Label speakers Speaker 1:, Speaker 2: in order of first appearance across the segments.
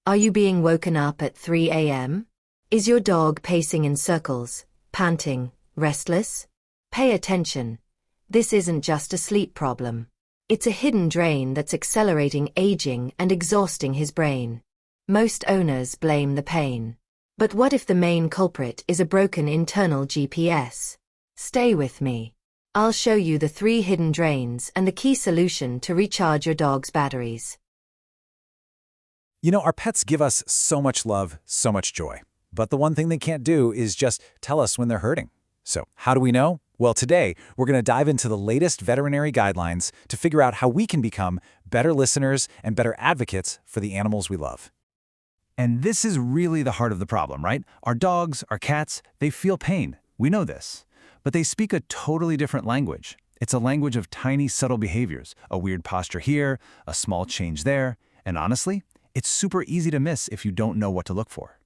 Speaker 1: Are you being woken up at 3 a.m.? Is your dog pacing in circles, panting, restless? Pay attention. This isn't just a sleep problem. It's a hidden drain that's accelerating aging and exhausting his brain. Most owners blame the pain. But what if the main culprit is a broken internal GPS? Stay with me. I'll show you the 3 hidden drains and the key solution to recharge your dog's batteries.
Speaker 2: You know, our pets give us so much love, so much joy. But the one thing they can't do is just tell us when they're hurting. So how do we know? Well, today, we're going to dive into the latest veterinary guidelines to figure out how we can become better listeners and better advocates for the animals we love.
Speaker 3: And this is really the heart of the problem, right? Our dogs, our cats, they feel pain. We know this. But they speak a totally different language. It's a language of tiny, subtle behaviors, a weird posture here, a small change there, and honestly, it's super easy to miss if you don't know what to look for.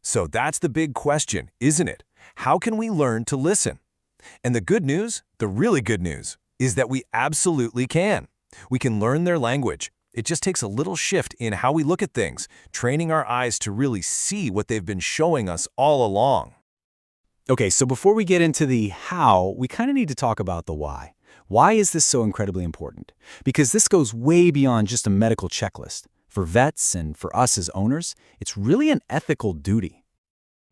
Speaker 4: So that's the big question, isn't it? How can we learn to listen? And the good news, the really good news, is that we absolutely can. We can learn their language. It just takes a little shift in how we look at things, training our eyes to really see what they've been showing us all along.
Speaker 2: Okay, so before we get into the how, we kind of need to talk about the why. Why is this so incredibly important? Because this goes way beyond just a medical checklist. For vets and for us as owners, it's really an ethical duty.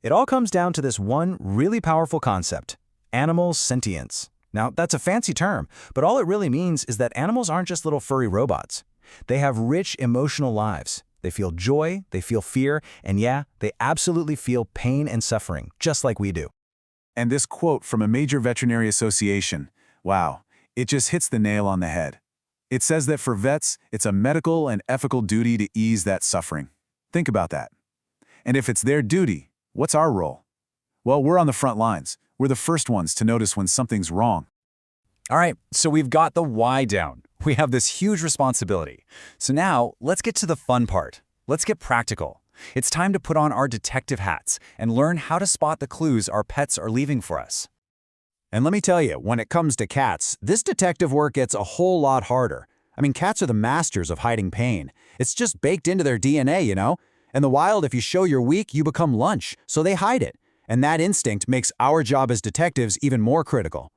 Speaker 3: It all comes down to this one really powerful concept: animal sentience. Now, that's a fancy term, but all it really means is that animals aren't just little furry robots. They have rich emotional lives. They feel joy, they feel fear, and yeah, they absolutely feel pain and suffering, just like we do.
Speaker 5: And this quote from a major veterinary association, wow, it just hits the nail on the head. It says that for vets, it's a medical and ethical duty to ease that suffering. Think about that. And if it's their duty, what's our role? Well, we're on the front lines. We're the first ones to notice when something's wrong.
Speaker 2: All right, so we've got the why down. We have this huge responsibility. So now, let's get to the fun part. Let's get practical. It's time to put on our detective hats and learn how to spot the clues our pets are leaving for us.
Speaker 3: And let me tell you, when it comes to cats, this detective work gets a whole lot harder. I mean, cats are the masters of hiding pain. It's just baked into their DNA, you know? In the wild, if you show you're weak, you become lunch, so they hide it. And that instinct makes our job as detectives even more critical.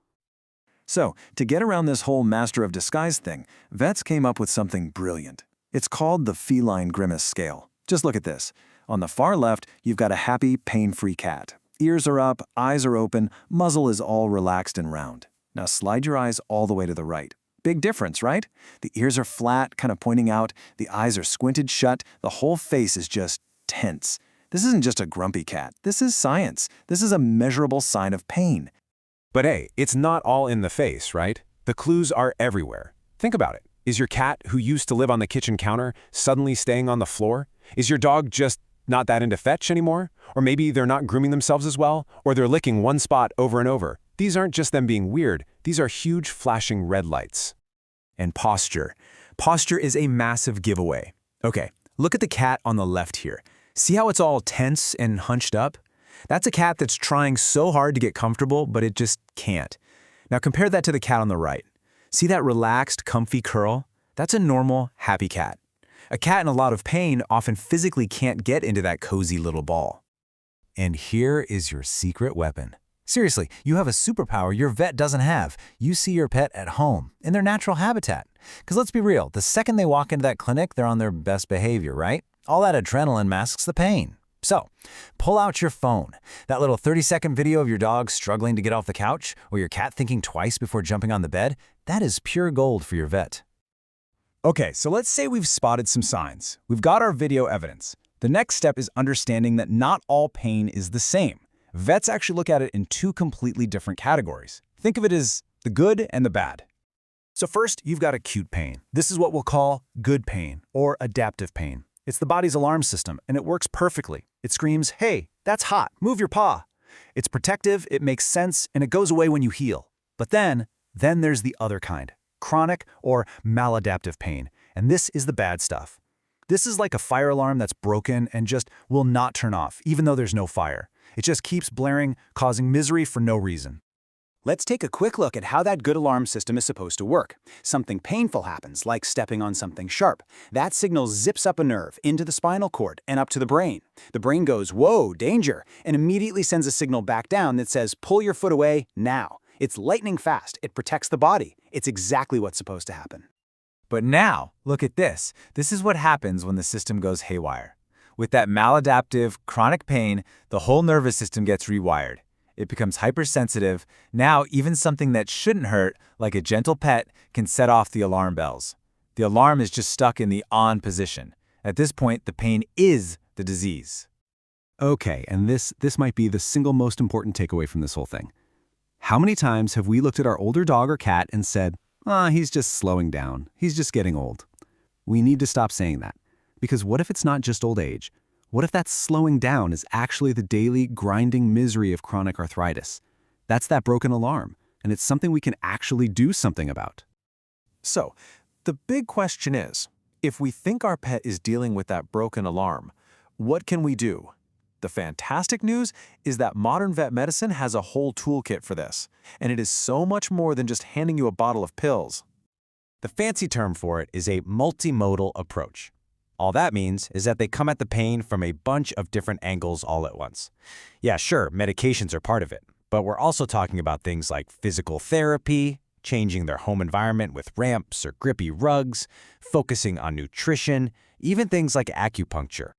Speaker 5: So, to get around this whole master of disguise thing, vets came up with something brilliant. It's called the feline grimace scale. Just look at this. On the far left, you've got a happy, pain-free cat. Ears are up, eyes are open, muzzle is all relaxed and round. Now slide your eyes all the way to the right. Big difference, right? The ears are flat, kind of pointing out, the eyes are squinted shut, the whole face is just tense. This isn't just a grumpy cat. This is science. This is a measurable sign of pain.
Speaker 4: But hey, it's not all in the face, right? The clues are everywhere. Think about it. Is your cat, who used to live on the kitchen counter, suddenly staying on the floor? Is your dog just not that into fetch anymore? Or maybe they're not grooming themselves as well? Or they're licking one spot over and over? These aren't just them being weird. These are huge flashing red lights.
Speaker 2: And posture. Posture is a massive giveaway. Okay, look at the cat on the left here. See how it's all tense and hunched up? That's a cat that's trying so hard to get comfortable, but it just can't. Now compare that to the cat on the right. See that relaxed, comfy curl? That's a normal, happy cat. A cat in a lot of pain often physically can't get into that cozy little ball. And here is your secret weapon. Seriously, you have a superpower your vet doesn't have. You see your pet at home, in their natural habitat. Because let's be real, the second they walk into that clinic, they're on their best behavior, right? All that adrenaline masks the pain. So, pull out your phone. That little 30-second video of your dog struggling to get off the couch, or your cat thinking twice before jumping on the bed, that is pure gold for your vet.
Speaker 3: Okay, so let's say we've spotted some signs. We've got our video evidence. The next step is understanding that not all pain is the same. Vets actually look at it in 2 completely different categories. Think of it as the good and the bad. So first, you've got acute pain. This is what we'll call good pain or adaptive pain. It's the body's alarm system, and it works perfectly. It screams, "Hey, that's hot, move your paw." It's protective, it makes sense, and it goes away when you heal. But then there's the other kind, chronic or maladaptive pain, and this is the bad stuff. This is like a fire alarm that's broken and just will not turn off, even though there's no fire. It just keeps blaring, causing misery for no reason. Let's take a quick look at how that good alarm system is supposed to work. Something painful happens, like stepping on something sharp. That signal zips up a nerve into the spinal cord and up to the brain. The brain goes, "Whoa, danger," and immediately sends a signal back down that says, "Pull your foot away now." It's lightning fast. It protects the body. It's exactly what's supposed to happen.
Speaker 2: But now, look at this. This is what happens when the system goes haywire. With that maladaptive, chronic pain, the whole nervous system gets rewired. It becomes hypersensitive. Now, even something that shouldn't hurt, like a gentle pet, can set off the alarm bells. The alarm is just stuck in the on position. At this point, the pain is the disease.
Speaker 4: Okay, and this might be the single most important takeaway from this whole thing. How many times have we looked at our older dog or cat and said, he's just slowing down, he's just getting old? We need to stop saying that. Because what if it's not just old age? What if that slowing down is actually the daily grinding misery of chronic arthritis? That's that broken alarm, and it's something we can actually do something about.
Speaker 5: So, the big question is, if we think our pet is dealing with that broken alarm, what can we do? The fantastic news is that modern vet medicine has a whole toolkit for this, and it is so much more than just handing you a bottle of pills.
Speaker 4: The fancy term for it is a multimodal approach. All that means is that they come at the pain from a bunch of different angles all at once. Yeah, sure, medications are part of it, but we're also talking about things like physical therapy, changing their home environment with ramps or grippy rugs, focusing on nutrition, even things like acupuncture.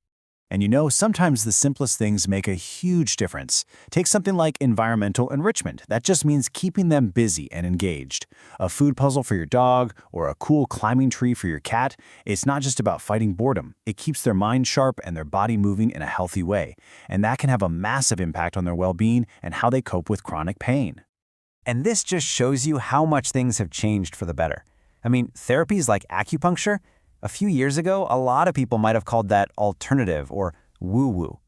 Speaker 3: And you know, sometimes the simplest things make a huge difference. Take something like environmental enrichment. That just means keeping them busy and engaged. A food puzzle for your dog or a cool climbing tree for your cat. It's not just about fighting boredom. It keeps their mind sharp and their body moving in a healthy way. And that can have a massive impact on their well-being and how they cope with chronic pain.
Speaker 2: And this just shows you how much things have changed for the better. I mean, therapies like acupuncture, a few years ago, a lot of people might have called that alternative or woo-woo.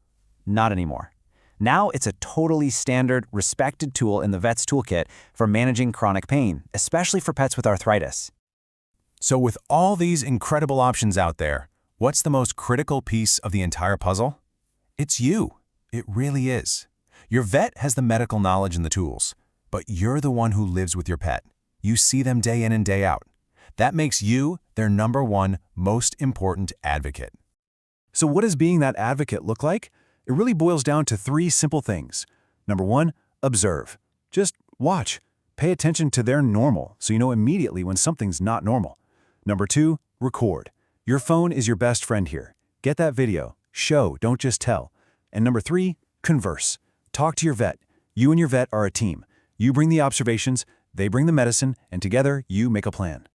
Speaker 2: Not anymore. Now it's a totally standard, respected tool in the vet's toolkit for managing chronic pain, especially for pets with arthritis.
Speaker 4: So with all these incredible options out there, what's the most critical piece of the entire puzzle? It's you. It really is. Your vet has the medical knowledge and the tools, but you're the one who lives with your pet. You see them day in and day out. That makes you their #1 most important advocate.
Speaker 3: So what does being that advocate look like? It really boils down to 3 simple things. Number 1, observe. Just watch. Pay attention to their normal so you know immediately when something's not normal. Number 2, record. Your phone is your best friend here. Get that video. Show, don't just tell. And number 3, converse. Talk to your vet. You and your vet are a team. You bring the observations, they bring the medicine, and together you make a plan.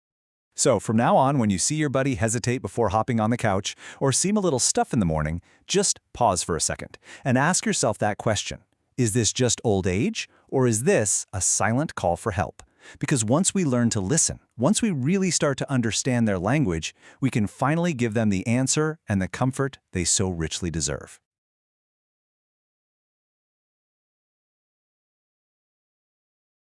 Speaker 3: So from now on, when you see your buddy hesitate before hopping on the couch or seem a little stuffed in the morning, just pause for a second and ask yourself that question. Is this just old age, or is this a silent call for help? Because once we learn to listen, once we really start to understand their language, we can finally give them the answer and the comfort they so richly deserve.